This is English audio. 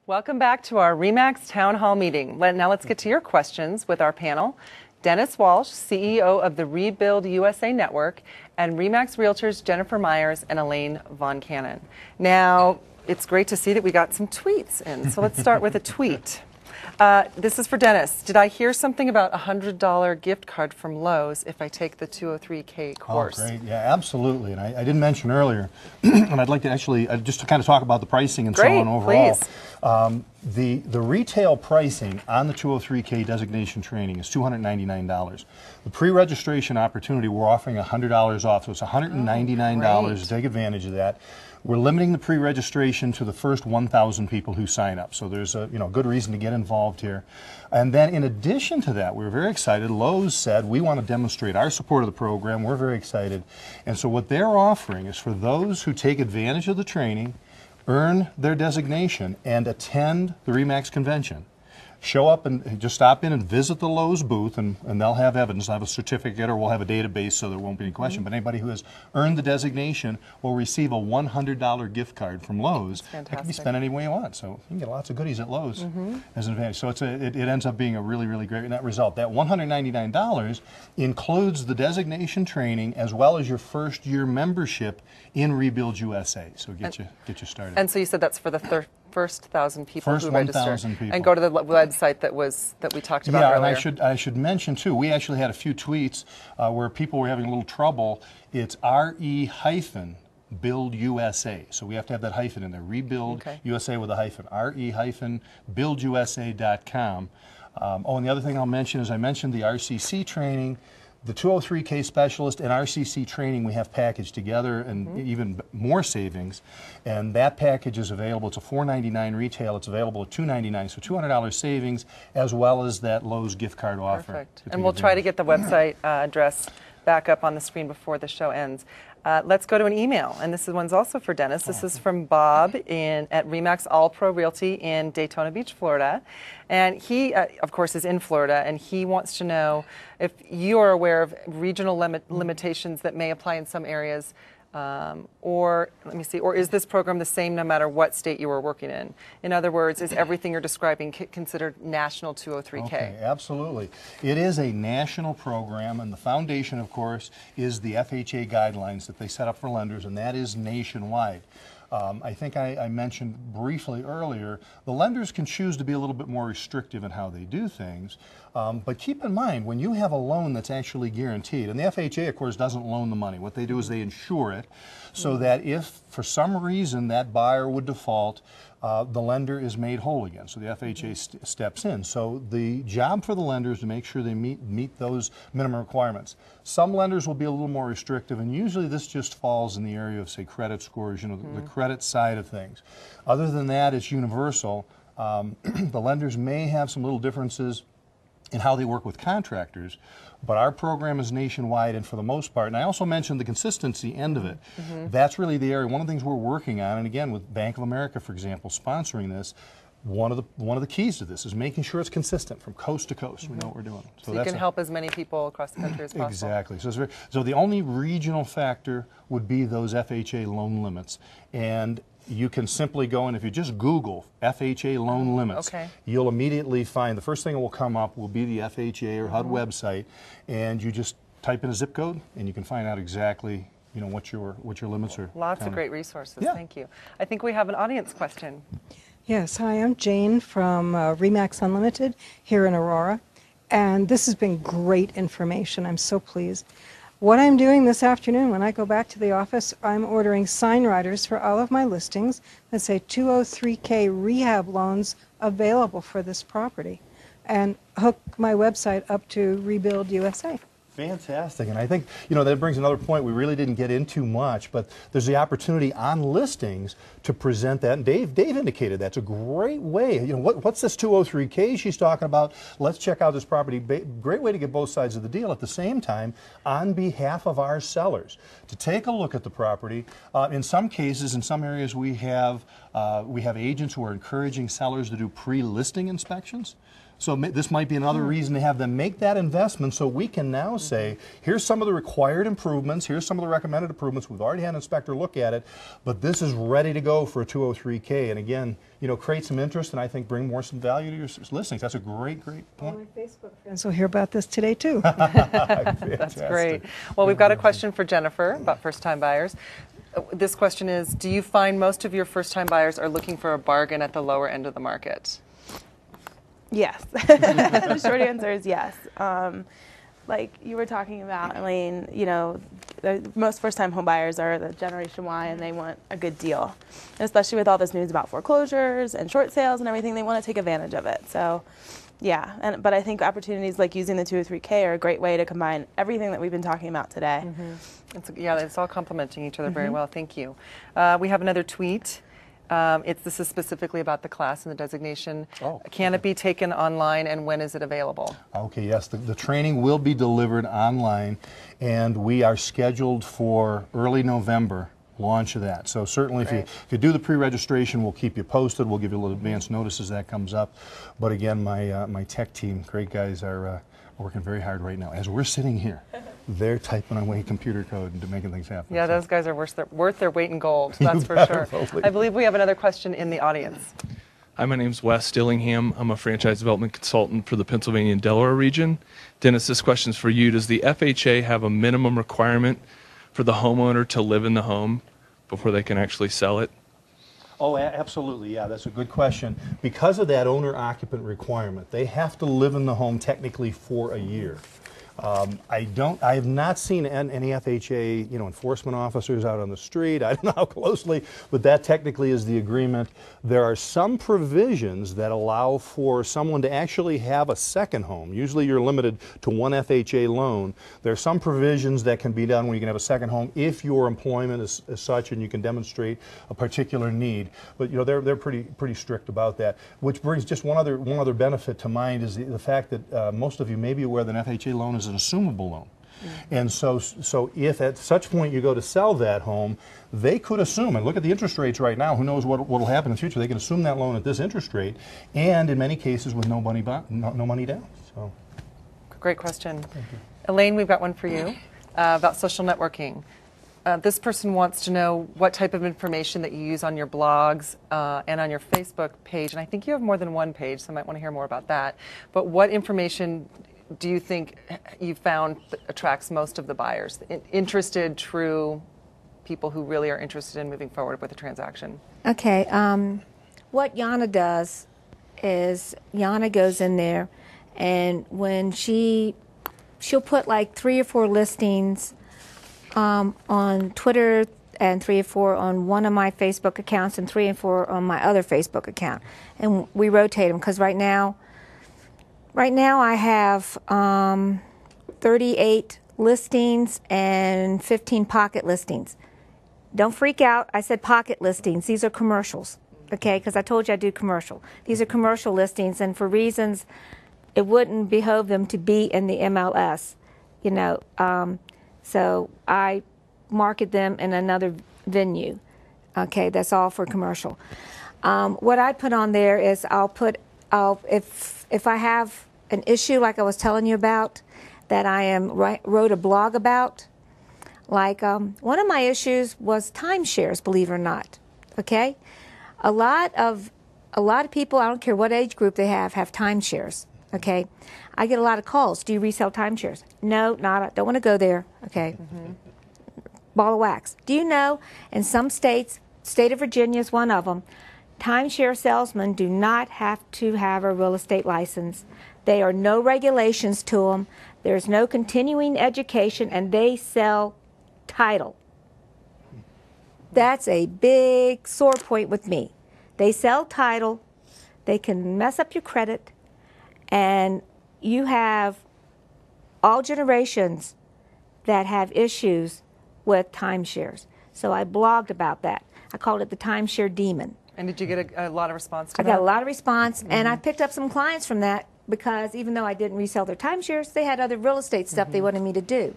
Welcome back to our RE/MAX Town Hall meeting. Now let's get to your questions with our panel. Dennis Walsh, CEO of the Rebuild USA Network, and RE/MAX Realtors Jennifer Myers and Elaine VonCannon. Now, it's great to see that we got some tweets in, so let's start with a tweet. This is for Dennis. Did I hear something about a $100 gift card from Lowe's if I take the 203K course? Oh, great. Yeah, absolutely. And I didn't mention earlier, and I'd like to actually, just to kind of talk about the pricing and so on overall. Please. The retail pricing on the 203K designation training is $299. The pre-registration opportunity, we're offering $100 off, so it's $199 to take advantage of that. We're limiting the pre-registration to the first 1,000 people who sign up, so there's a good reason to get involved here. And then in addition to that, we were very excited. Lowe's said, we want to demonstrate our support of the program. We're very excited. And so what they're offering is for those who take advantage of the training, earn their designation, and attend the RE/MAX convention. Show up and just stop in and visit the Lowe's booth, and they'll have evidence. They'll have a certificate, or we'll have a database so there won't be any question. But anybody who has earned the designation will receive a $100 gift card from Lowe's. That can be spent any way you want. So you can get lots of goodies at Lowe's as an advantage. So it ends up being a really, really great net result. That $199 includes the designation training as well as your first year membership in Rebuild USA. So get you started. And so you said that's for the first 1,000 people who register. 1,000 people. And go to the website that we talked about earlier. And I should mention too, we actually had a few tweets where people were having a little trouble. It's RE-Build USA. So we have to have that hyphen in there. Rebuild USA with a hyphen. RE-BuildUSA.com. And the other thing I'll mention is I mentioned the RCC training. The 203K specialist and RCC training we have packaged together, and even more savings. And that package is available. It's a $499 retail. It's available at $299, so $200 savings, as well as that Lowe's gift card offer. Perfect. And we'll try to get the website address back up on the screen before the show ends. Let's go to an email, and this one's also for Dennis. This is from Bob at RE/MAX All Pro Realty in Daytona Beach, Florida. And he, of course, is in Florida, and he wants to know if you are aware of regional limitations that may apply in some areas, or is this program the same no matter what state you are working in? In other words, is everything you're describing considered national 203K? Okay, absolutely. It is a national program, and the foundation, of course, is the FHA guidelines that they set up for lenders, and that is nationwide. I think I mentioned briefly earlier, the lenders can choose to be a little bit more restrictive in how they do things, but keep in mind, when you have a loan that's actually guaranteed, and the FHA, of course, doesn't loan the money. What they do is they insure it so that if, for some reason, that buyer would default, the lender is made whole again. So the FHA steps in. So the job for the lender is to make sure they meet those minimum requirements. Some lenders will be a little more restrictive, and usually this just falls in the area of, say, credit scores, the credit side of things. Other than that, it's universal. The lenders may have some little differences in how they work with contractors, but our program is nationwide, and for the most part, and I also mentioned the consistency end of it. That's really the area. One of the things we're working on, and again with Bank of America, for example, sponsoring this, one of the keys to this is making sure it's consistent from coast to coast. We know what we're doing. So you can help as many people across the country as possible. Exactly. So the only regional factor would be those FHA loan limits, and you can simply go, and if you just Google FHA loan limits, you'll immediately find the first thing that will come up will be the FHA or HUD website, and you just type in a zip code, and you can find out exactly what your limits are. Lots of great resources. Thank you. I think we have an audience question. Yes, hi, I'm Jane from RE/MAX Unlimited here in Aurora, and this has been great information. I'm so pleased. What I'm doing this afternoon when I go back to the office, I'm ordering sign riders for all of my listings that say 203K rehab loans available for this property, and hook my website up to Rebuild USA. Fantastic, and I think that brings another point we really didn't get into much, but there's the opportunity on listings to present that. And Dave indicated that's a great way. What's this 203K she's talking about? Let's check out this property. Great way to get both sides of the deal at the same time on behalf of our sellers to take a look at the property. In some cases, in some areas, we have agents who are encouraging sellers to do pre-listing inspections. So this might be another reason to have them make that investment, so we can now say, here's some of the required improvements, here's some of the recommended improvements. We've already had an inspector look at it, but this is ready to go for a 203K. And again, create some interest, and I think bring some value to your listings. That's a great point. All my Facebook friends will hear about this today too. That's great. Well, we've got a question for Jennifer about first-time buyers. This question is, do you find most of your first-time buyers are looking for a bargain at the lower end of the market? Yes. The short answer is yes. Like you were talking about, Elaine, most first-time home buyers are the Generation Y, and they want a good deal. And especially with all this news about foreclosures and short sales and everything, they want to take advantage of it. So, yeah. But I think opportunities like using the 203K are a great way to combine everything that we've been talking about today. It's all complementing each other very well. Thank you. We have another tweet. This is specifically about the class and the designation. Can it be taken online, and when is it available? Okay, yes. The training will be delivered online, and we are scheduled for early November launch of that. So certainly if you do the pre-registration, we'll keep you posted. We'll give you a little advance notice as that comes up. But again, my tech team, great guys, are working very hard right now. As we're sitting here, they're typing away computer code and making things happen. Yeah, those guys are worth their weight in gold, that's for sure. Totally. I believe we have another question in the audience. Hi, my name's Wes Dillingham. I'm a franchise development consultant for the Pennsylvania and Delaware region. Dennis, this question's for you. Does the FHA have a minimum requirement for the homeowner to live in the home before they can actually sell it? Oh, absolutely. Yeah, that's a good question. Because of that owner-occupant requirement, they have to live in the home technically for a year. I have not seen any FHA, enforcement officers out on the street. I don't know how closely, but that technically is the agreement. There are some provisions that allow for someone to actually have a second home. Usually you're limited to one FHA loan. There are some provisions that can be done when you can have a second home if your employment is such and you can demonstrate a particular need. But they're pretty strict about that. Which brings just one other benefit to mind is the fact that most of you may be aware that an FHA loan is an assumable loan. And so if at such point you go to sell that home, they could assume, and look at the interest rates right now, who knows what will happen in the future, they can assume that loan at this interest rate, and in many cases with no money down. So, great question. Elaine, we've got one for you about social networking. This person wants to know what type of information that you use on your blogs and on your Facebook page, and I think you have more than one page, so I might want to hear more about that. But what information do you think you found that attracts most of the buyers? Interested, true people who really are interested in moving forward with a transaction? Okay. What Yana does is Yana goes in there, and when she'll put like 3 or 4 listings on Twitter and 3 or 4 on one of my Facebook accounts and 3 and 4 on my other Facebook account. And we rotate them because right now I have 38 listings and 15 pocket listings. Don't freak out. I said pocket listings. These are commercials, okay, because I told you I do commercial. These are commercial listings, and for reasons it wouldn't behove them to be in the MLS, so I market them in another venue. Okay, that's all for commercial. What I put on there is if I have an issue like I was telling you about that I wrote a blog about, like one of my issues was timeshares, believe it or not. Okay, a lot of people, I don't care what age group they have timeshares. Okay, I get a lot of calls. Do you resell timeshares? No, not. Don't want to go there. Okay. Ball of wax. Do you know in some states, state of Virginia is one of them, timeshare salesmen do not have to have a real estate license. There are no regulations to them. There's no continuing education, and they sell title. That's a big sore point with me. They sell title. They can mess up your credit, and you have all generations that have issues with timeshares. So I blogged about that. I called it the timeshare demon. And did you get a lot of response to that? I got a lot of response, and I picked up some clients from that because even though I didn't resell their timeshares, they had other real estate stuff they wanted me to do.